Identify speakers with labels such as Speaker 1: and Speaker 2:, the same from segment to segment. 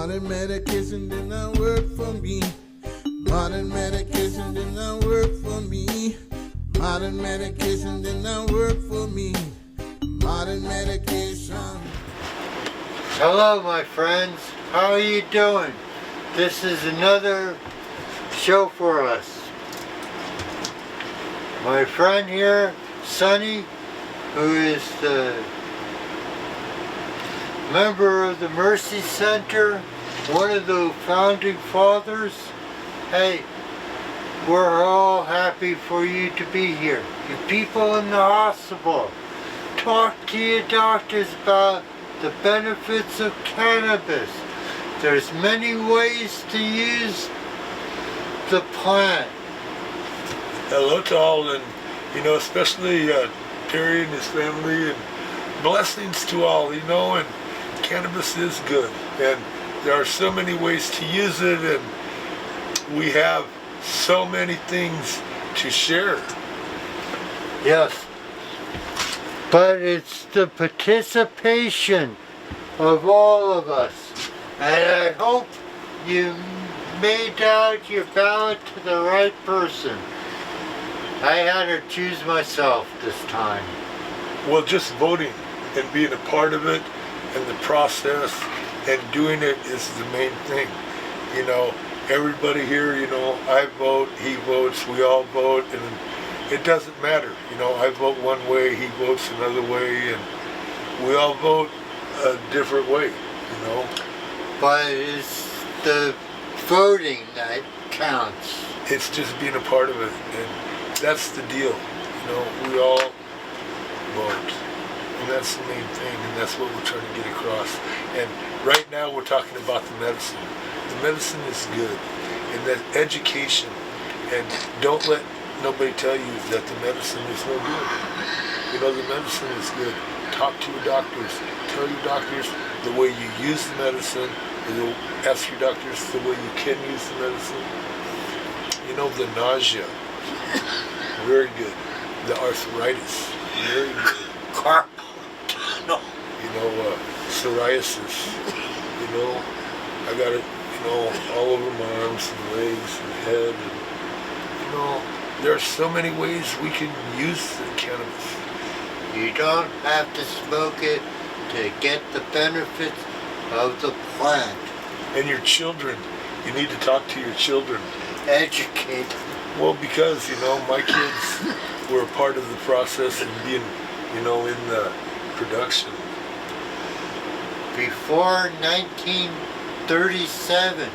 Speaker 1: Modern medication did not work for me. Modern medication did not work for me. Modern medication did not work for me. Modern medication.
Speaker 2: Hello, my friends. How are you doing? This is another show for us. My friend here, Sonny, who is the member of the Mercy Center, one of the founding fathers. Hey, we're all happy for you to be here. You people in the hospital, talk to your doctors about the benefits of cannabis. There's many ways to use the plant.
Speaker 3: Hello to all, and especially Terry and his family, and blessings to all, and cannabis is good, and there are so many ways to use it, and we have so many things to share.
Speaker 2: Yes, but it's the participation of all of us, and I hope you made out your ballot to the right person. I had to choose myself this time.
Speaker 3: Well, just voting and being a part of it and the process and doing it is the main thing. Everybody here, I vote, he votes, we all vote, and it doesn't matter. I vote one way, he votes another way, and we all vote a different way,
Speaker 2: But it's the voting that counts.
Speaker 3: It's just being a part of it, and that's the deal. We all vote, and that's the main thing, and that's what we're trying to get across. And right now we're talking about the medicine. The medicine is good, and that education, and don't let nobody tell you that the medicine is no good. The medicine is good. Talk to your doctors. Tell your doctors the way you use the medicine, and ask your doctors the way you can use the medicine. The nausea, very good. The arthritis, very good.
Speaker 2: Carpal tunnel.
Speaker 3: Psoriasis, I got it, all over my arms and legs and head, and, there are so many ways we can use the cannabis.
Speaker 2: You don't have to smoke it to get the benefits of the plant.
Speaker 3: And your children, you need to talk to your children.
Speaker 2: Educate.
Speaker 3: Well, because, my kids were a part of the process and being, in the production.
Speaker 2: Before 1937,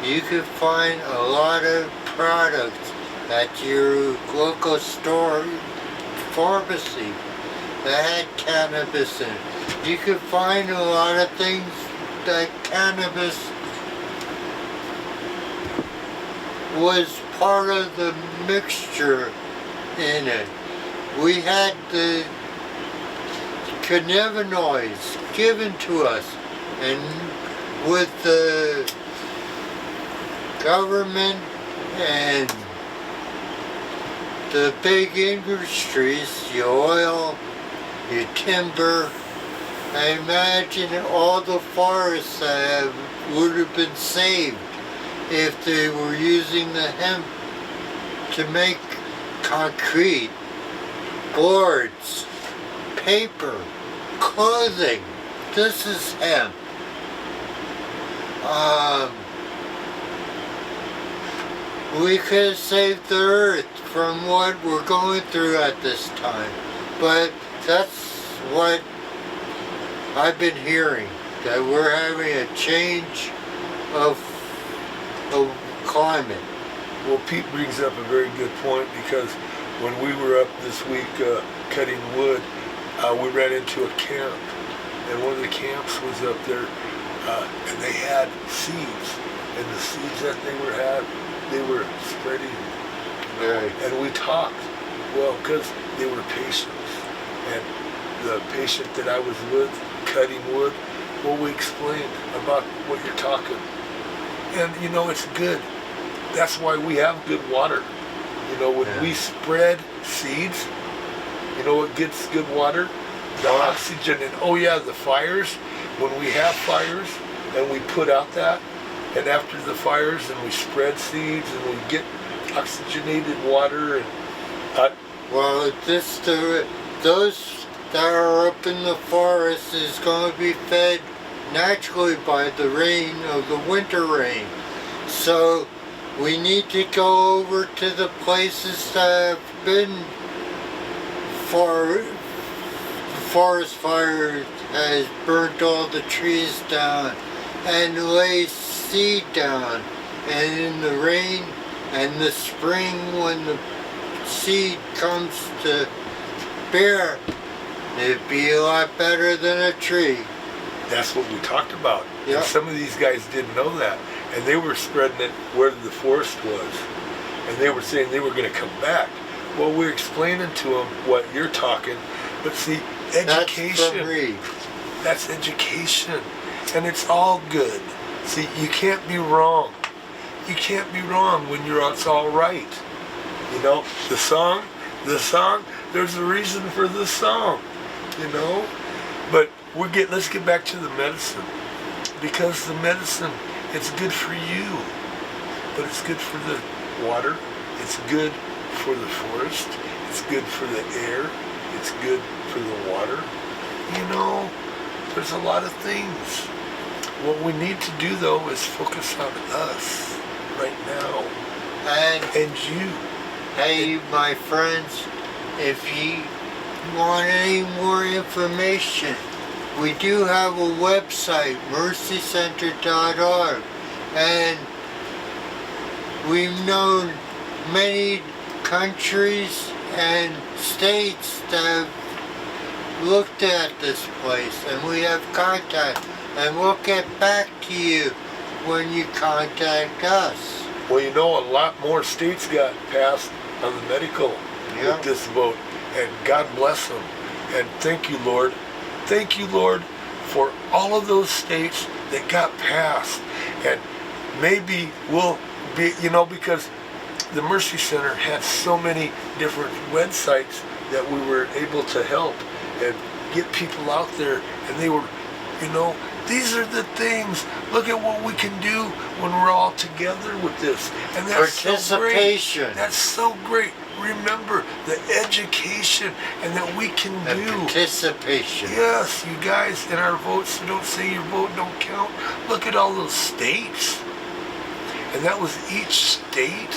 Speaker 2: you could find a lot of products at your local store, pharmacy, that had cannabis in it. You could find a lot of things that cannabis was part of the mixture in it. We had the cannabinoids given to us, and with the government and the big industries, your oil, your timber, I imagine all the forests that would have been saved if they were using the hemp to make concrete, boards, paper, clothing. This is hemp. We could have saved the earth from what we're going through at this time. But that's what I've been hearing, that we're having a change of climate.
Speaker 3: Well, Pete brings up a very good point, because when we were up this week cutting wood, we ran into a camp, and one of the camps was up there, and they had seeds, and the seeds that they were spreading,
Speaker 2: Right.
Speaker 3: and we talked, because they were patients, and the patient that I was with, cutting wood, we explained about what you're talking, and it's good. That's why we have good water. When we spread seeds, what gets good water? The oxygen, and the fires. When we have fires, and we put out that, and after the fires, and we spread seeds, and we get oxygenated water, and
Speaker 2: Well, those that are up in the forest is going to be fed naturally by the rain of the winter rain. So we need to go over to the places that have been the forest fire has burnt all the trees down and lay seed down, and in the rain and the spring when the seed comes to bear, it'd be a lot better than a tree.
Speaker 3: that's what we talked about.
Speaker 2: Yeah.
Speaker 3: And some of these guys didn't know that, and they were spreading it where the forest was, and they were saying they were going to come back. Well, we're explaining to them what you're talking, but see, education.
Speaker 2: That's from Reed.
Speaker 3: That's education, and it's all good. See, you can't be wrong. You can't be wrong when it's all right. You know, the song, there's a reason for the song, you know? But let's get back to the medicine. Because the medicine, it's good for you, but it's good for the water, it's good for the forest, it's good for the air, it's good for the water. You know, there's a lot of things. What we need to do though is focus on us right now. And you.
Speaker 2: Hey, my friends, if you want any more information, we do have a website, mercycenter.org, and we've known many countries and states that have looked at this place, and we have contact, and we'll get back to you when you contact us.
Speaker 3: Well, you know, a lot more states got passed on the medical
Speaker 2: Yeah.
Speaker 3: with this vote, and God bless them. And thank you, Lord. Thank you, Lord, for all of those states that got passed. And maybe we'll be, you know, because the Mercy Center had so many different websites that we were able to help and get people out there, and they were, you know, these are the things. Look at what we can do when we're all together with this. And that's so great.
Speaker 2: Participation.
Speaker 3: That's so great. Remember the education and that we can
Speaker 2: And
Speaker 3: do.
Speaker 2: participation.
Speaker 3: Yes, you guys, and our votes, don't say your vote don't count. Look at all those states. And that was each state.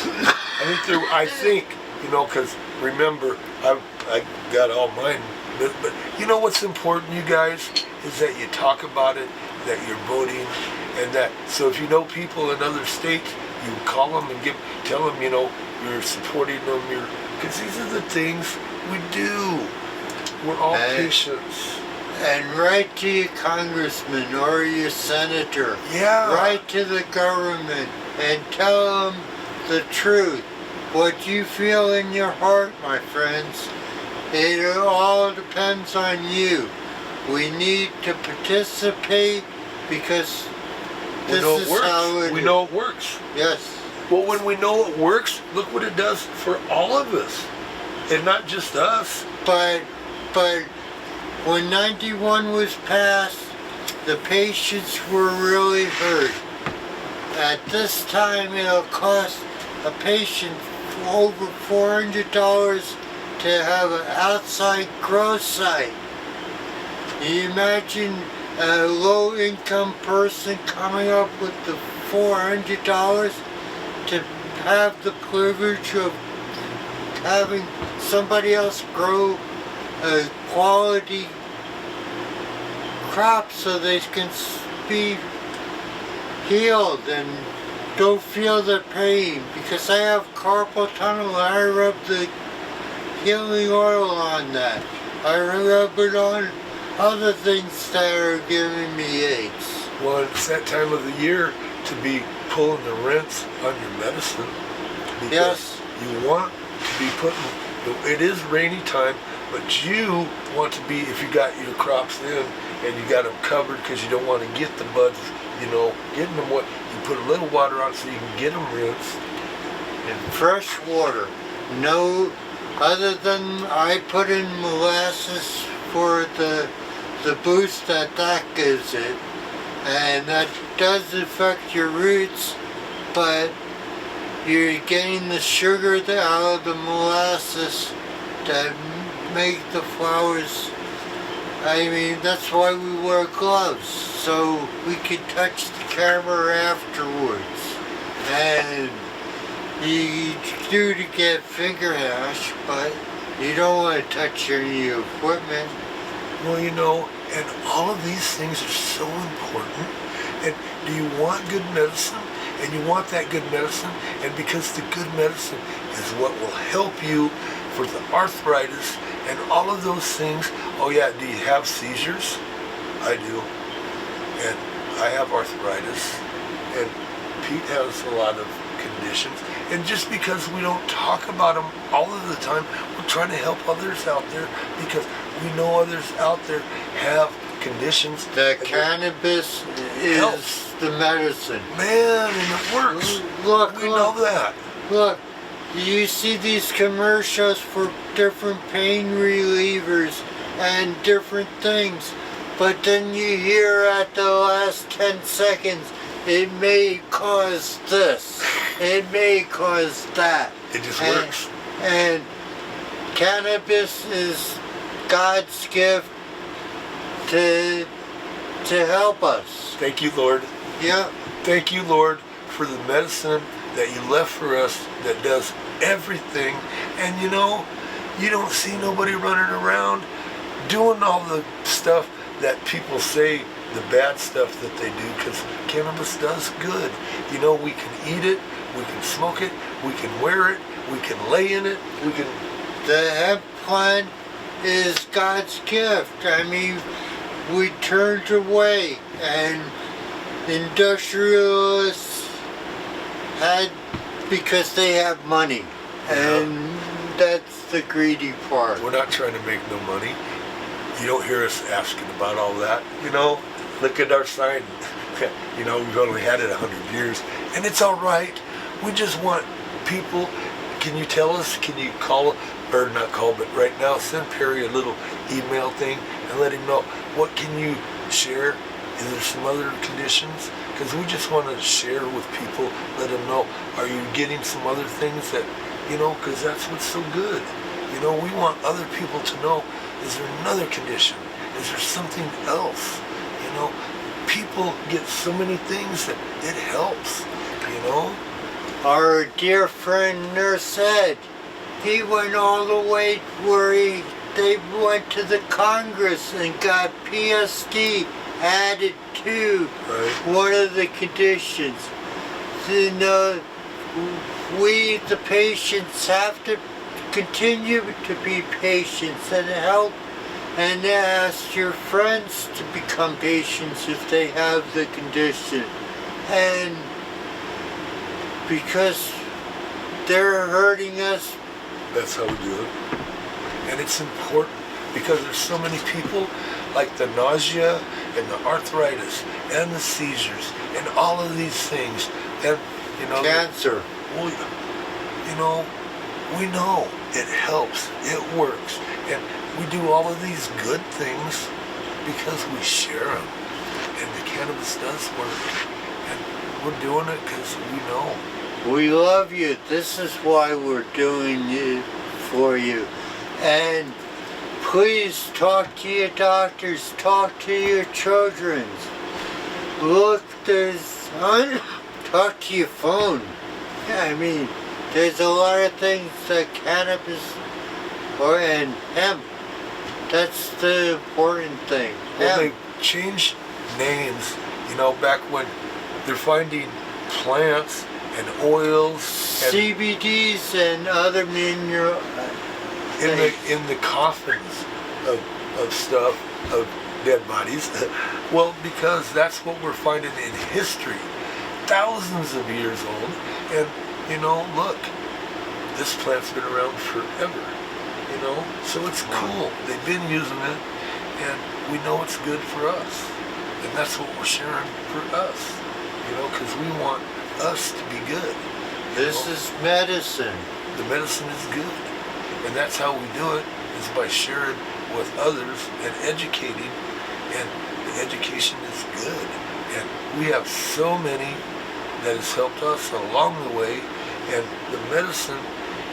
Speaker 3: I think, you know, because remember, I got all mine. But you know what's important, you guys, is that you talk about it, that you're voting, and that, so if you know people in other states, you call them and tell them, you know, you're supporting them, because these are the things we do. We're all patients.
Speaker 2: And write to your congressman or your senator.
Speaker 3: Yeah.
Speaker 2: Write to the government and tell them the truth. What you feel in your heart, my friends. It all depends on you. We need to participate because this is how it is.
Speaker 3: We know it works.
Speaker 2: Yes.
Speaker 3: Well, when we know it works, look what it does for all of us, and not just us.
Speaker 2: But when 91 was passed, the patients were really hurt. At this time, it'll cost a patient over $400 to have an outside grow site. Can you imagine a low-income person coming up with the $400 to have the privilege of having somebody else grow a quality crop so they can be healed and don't feel the pain? Because I have carpal tunnel and I rub the healing oil on that. I rub it on other things that are giving me aches.
Speaker 3: Well, it's that time of the year to be pulling the rents on your medicine. Because
Speaker 2: Yes.
Speaker 3: you want to be putting, it is rainy time, but you want to be, if you got your crops in and you got them covered because you don't want to get the buds, you know, getting them wet, you put a little water on so you can get them rinsed.
Speaker 2: And fresh water. No, other than I put in molasses for the boost that gives it. and that does affect your roots, but you're getting the sugar out of the molasses that make the flowers. I mean, that's why we wear gloves, so we can touch the camera afterwards. And you do to get finger hash, but you don't want to touch any equipment.
Speaker 3: Well, you know, and all of these things are so important. And do you want good medicine? And you want that good medicine, and because the good medicine is what will help you for the arthritis and all of those things. Oh yeah, do you have seizures? I do. And I have arthritis. And Pete has a lot of conditions. And just because we don't talk about them all of the time, we're trying to help others out there because we know others out there have conditions.
Speaker 2: The cannabis is the medicine.
Speaker 3: Man, and it works.
Speaker 2: Look,
Speaker 3: we know that.
Speaker 2: Look, you see these commercials for different pain relievers and different things, but then you hear at the last 10 seconds, it may cause this, it may cause that.
Speaker 3: It just works.
Speaker 2: And cannabis is God's gift to help us.
Speaker 3: Thank you, Lord.
Speaker 2: Yeah.
Speaker 3: Thank you, Lord, for the medicine that you left for us that does everything. And you know, you don't see nobody running around doing all the stuff that people say, the bad stuff that they do, because cannabis does good. You know, we can eat it, we can smoke it, we can wear it, we can lay in it, we can...
Speaker 2: The hemp plant is God's gift. I mean, we turned away, and industrialists had, because they have money, and that's the greedy part.
Speaker 3: We're not trying to make no money. You don't hear us asking about all that. You know, look at our sign. You know, we've only had it 100 years, and it's all right. We just want people. Can you tell us? Can you call, or not call, but right now send Perry a little email thing and let him know what can you share. Is there some other conditions? Because we just want to share with people, let them know, are you getting some other things that, you know, because that's what's so good. You know, we want other people to know, is there another condition? Is there something else? You know, people get so many things that it helps, you know?
Speaker 2: Our dear friend Nurse Ed, he went all the way where they went to the Congress and got PSD added to one of the conditions. You know, we, the patients, have to continue to be patients and help and ask your friends to become patients if they have the condition. And because they're hurting us.
Speaker 3: That's how we do it. And it's important because there's so many people like the nausea and the arthritis and the seizures and all of these things. And, you know,
Speaker 2: cancer.
Speaker 3: Well, you know, we know it helps, it works. And we do all of these good things because we share them. And the cannabis does work. And we're doing it because we know.
Speaker 2: We love you. This is why we're doing it for you. And please talk to your doctors, talk to your children. Look, talk to your phone. Yeah, I mean, there's a lot of things that cannabis and hemp, that's the important thing.
Speaker 3: Well, they change names, you know, back when they're finding plants and oils and
Speaker 2: CBDs and other mineral
Speaker 3: in the coffins of stuff, of dead bodies. Well, because that's what we're finding in history, thousands of years old. And you know, look, this plant's been around forever, you know, so it's cool. They've been using it, and we know it's good for us, and that's what we're sharing for us, you know, because we want us to be good.
Speaker 2: This is medicine.
Speaker 3: The medicine is good, and that's how we do it, is by sharing with others and educating, and the education is good. And we have so many that has helped us along the way. And the medicine,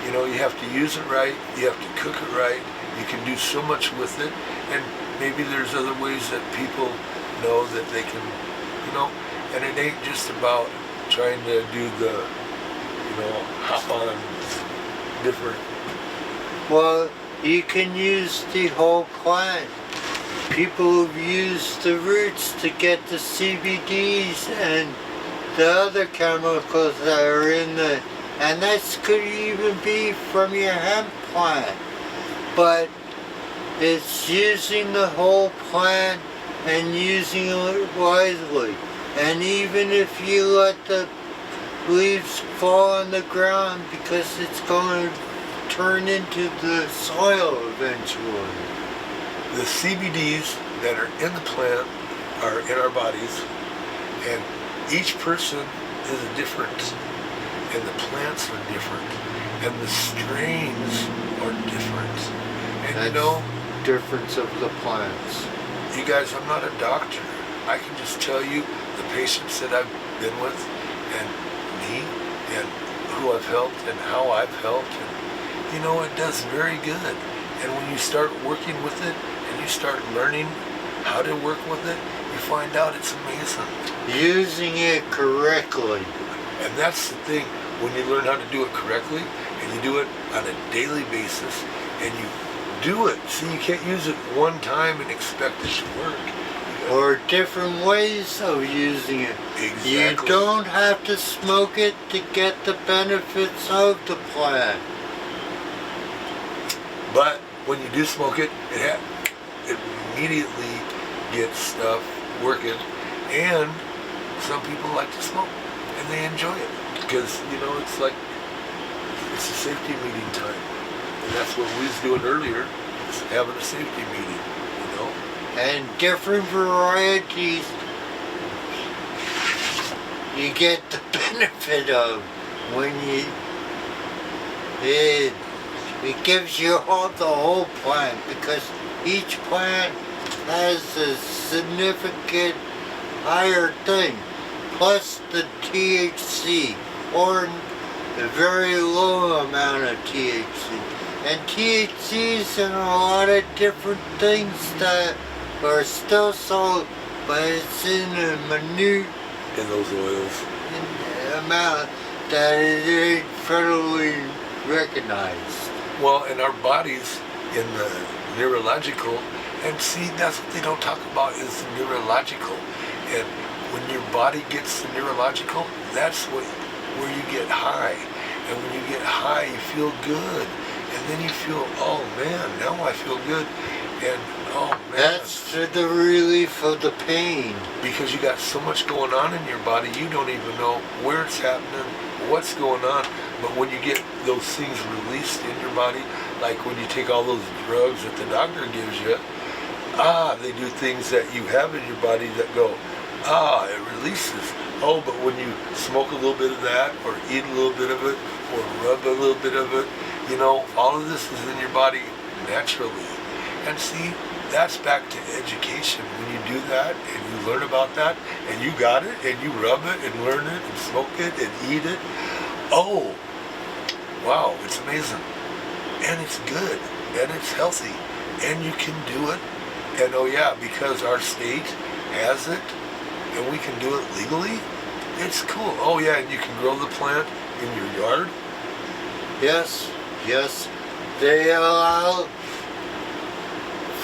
Speaker 3: you know, you have to use it right, you have to cook it right, you can do so much with it, and maybe there's other ways that people know that they can, you know, and it ain't just about trying to do the, you know, hop on different.
Speaker 2: Well, you can use the whole plant. People have used the roots to get the CBDs and the other chemicals that are in the, and that could even be from your hemp plant. But it's using the whole plant and using it wisely. And even if you let the leaves fall on the ground, because it's going to turn into the soil eventually.
Speaker 3: The CBDs that are in the plant are in our bodies, and each person is different, and the plants are different, and the strains are different. And
Speaker 2: That's
Speaker 3: you know,
Speaker 2: difference of the plants.
Speaker 3: you guys, I'm not a doctor. I can just tell you the patients that I've been with, and me, and who I've helped, and how I've helped, and you know, it does very good. And when you start working with it, and you start learning how to work with it, you find out it's amazing.
Speaker 2: Using it correctly.
Speaker 3: And that's the thing, when you learn how to do it correctly, and you do it on a daily basis, and you do it. See, you can't use it one time and expect it to work.
Speaker 2: Or different ways of using it.
Speaker 3: Exactly.
Speaker 2: You don't have to smoke it to get the benefits of the plant.
Speaker 3: But when you do smoke it, it immediately gets stuff working. And some people like to smoke, and they enjoy it. Because, you know, it's like, it's a safety meeting time. And that's what we was doing earlier, is having a safety meeting, you know?
Speaker 2: And different varieties you get the benefit of when it gives you the whole plant, because each plant has a significant higher thing, plus the THC, or a very low amount of THC. And THC is in a lot of different things that are still sold, but it's in a minute
Speaker 3: In those oils.
Speaker 2: amount that it ain't federally recognized.
Speaker 3: Well, in our bodies, in the neurological, and see, that's what they don't talk about, is the neurological. And when your body gets the neurological, that's where you get high. And when you get high, you feel good. And then you feel, oh man, now I feel good. And oh man.
Speaker 2: That's for the relief of the pain.
Speaker 3: Because you got so much going on in your body, you don't even know where it's happening, what's going on. But when you get those things released in your body, like when you take all those drugs that the doctor gives you, they do things that you have in your body that go, it releases. Oh, but when you smoke a little bit of that, or eat a little bit of it, or rub a little bit of it, you know, all of this is in your body naturally. And see, that's back to education. When you do that, and you learn about that, and you got it, and you rub it, and learn it, and smoke it, and eat it, oh, wow, it's amazing. And it's good, and it's healthy, and you can do it. And oh yeah, because our state has it, and we can do it legally, it's cool. Oh yeah, and you can grow the plant in your yard.
Speaker 2: Yes, yes. They allow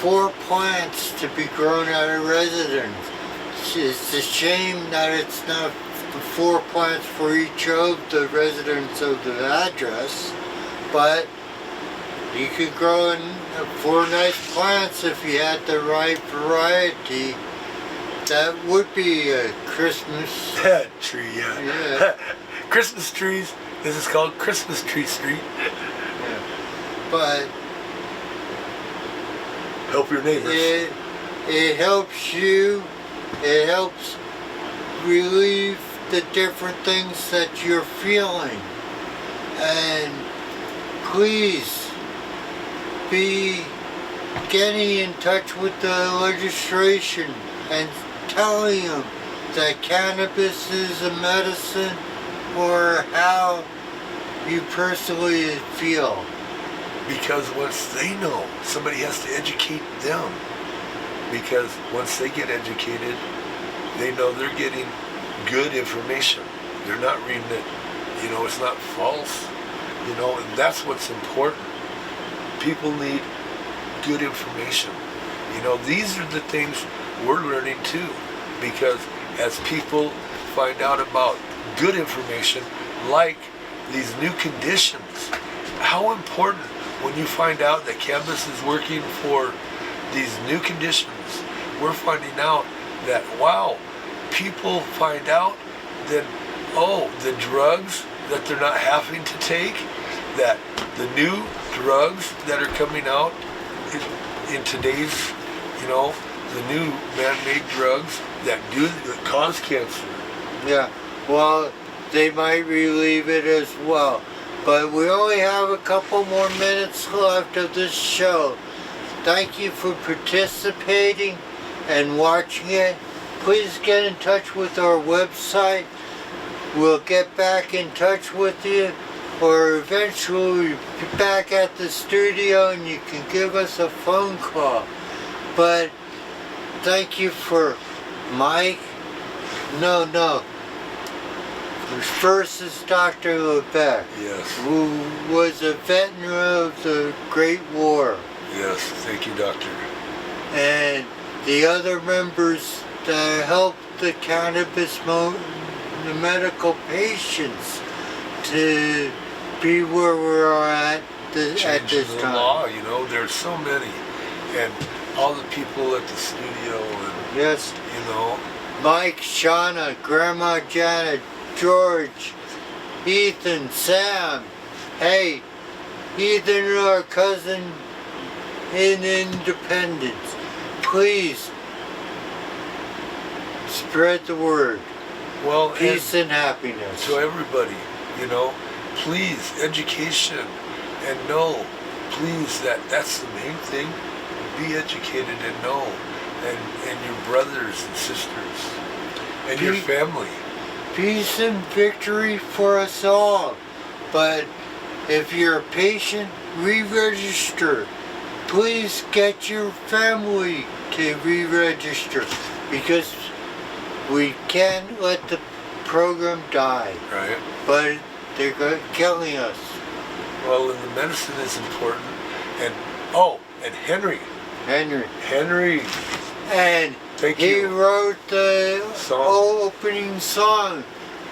Speaker 2: 4 plants to be grown at a residence. It's a shame that it's not 4 plants for each of the residents of the address, but you could grow 4 nice plants if you had the right variety. That would be a Christmas
Speaker 3: Tree, yeah.
Speaker 2: Yeah.
Speaker 3: Christmas trees. This is called Christmas Tree Street.
Speaker 2: Yeah. But
Speaker 3: Help your neighbors.
Speaker 2: it helps you, it helps relieve the different things that you're feeling. And please be getting in touch with the legislation and telling them that cannabis is a medicine, or how you personally feel?
Speaker 3: Because once they know, somebody has to educate them. Because once they get educated, they know they're getting good information. They're not reading it, it's not false, and that's what's important. People need good information. These are the things we're learning too, because as people find out about good information, like these new conditions, how important when you find out that cannabis is working for these new conditions. We're finding out that, wow, people find out that, the drugs that they're not having to take, that the new drugs that are coming out in today's, the new man-made drugs that cause cancer.
Speaker 2: Yeah, well, they might relieve it as well. But we only have a couple more minutes left of this show. Thank you for participating and watching it. Please get in touch with our website. We'll get back in touch with you, or eventually be back at the studio and you can give us a phone call. But thank you for Mike. No. First is Dr. Lebec,
Speaker 3: Yes.
Speaker 2: who was a veteran of the Great War.
Speaker 3: Yes, thank you, doctor.
Speaker 2: And the other members that helped the cannabis the medical patients to be where we're at this
Speaker 3: Changing the
Speaker 2: time.
Speaker 3: law, there's so many. And all the people at the studio and,
Speaker 2: Yes,
Speaker 3: you
Speaker 2: Mike, Shauna, Grandma Janet, George, Ethan, Sam. Hey, Ethan, our cousin in Independence. Please spread the word.
Speaker 3: well,
Speaker 2: Peace and happiness.
Speaker 3: to everybody, please, education, and know, please, that's the main thing. Be educated and know, and your brothers and sisters, and your family.
Speaker 2: Peace and victory for us all. But if you're a patient, re-register. Please get your family to re-register, because we can't let the program die.
Speaker 3: Right.
Speaker 2: But they're killing us.
Speaker 3: Well, and the medicine is important. And Henry.
Speaker 2: And
Speaker 3: Thank
Speaker 2: he
Speaker 3: you.
Speaker 2: wrote the
Speaker 3: Song.
Speaker 2: opening song,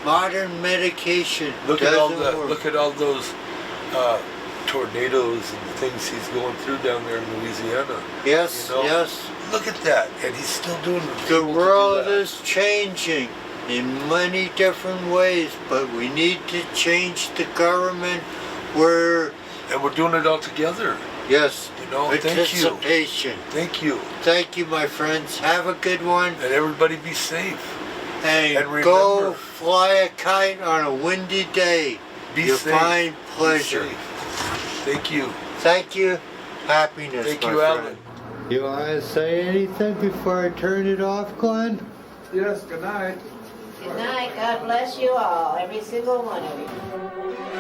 Speaker 2: Modern Medication.
Speaker 3: Look
Speaker 2: Doesn't
Speaker 3: at
Speaker 2: work.
Speaker 3: look at all those tornadoes and things he's going through down there in Louisiana.
Speaker 2: Yes, yes.
Speaker 3: Look at that, and he's still doing it.
Speaker 2: The world is changing in many different ways, but we need to change the government where...
Speaker 3: And we're doing it all together.
Speaker 2: Yes,
Speaker 3: Thank you.
Speaker 2: participation.
Speaker 3: Thank you.
Speaker 2: Thank you, my friends. Have a good one.
Speaker 3: And everybody be safe.
Speaker 2: And
Speaker 3: remember,
Speaker 2: go fly a kite on a windy day.
Speaker 3: Be
Speaker 2: You'll
Speaker 3: safe.
Speaker 2: find
Speaker 3: Be
Speaker 2: pleasure.
Speaker 3: safe. Thank you.
Speaker 2: Thank you. Happiness,
Speaker 3: Thank
Speaker 2: my
Speaker 3: you,
Speaker 2: friend.
Speaker 3: Alan.
Speaker 2: You want to say anything before I turn it off, Glenn?
Speaker 4: Yes, good night.
Speaker 5: Good night. God bless you all, every single one of you.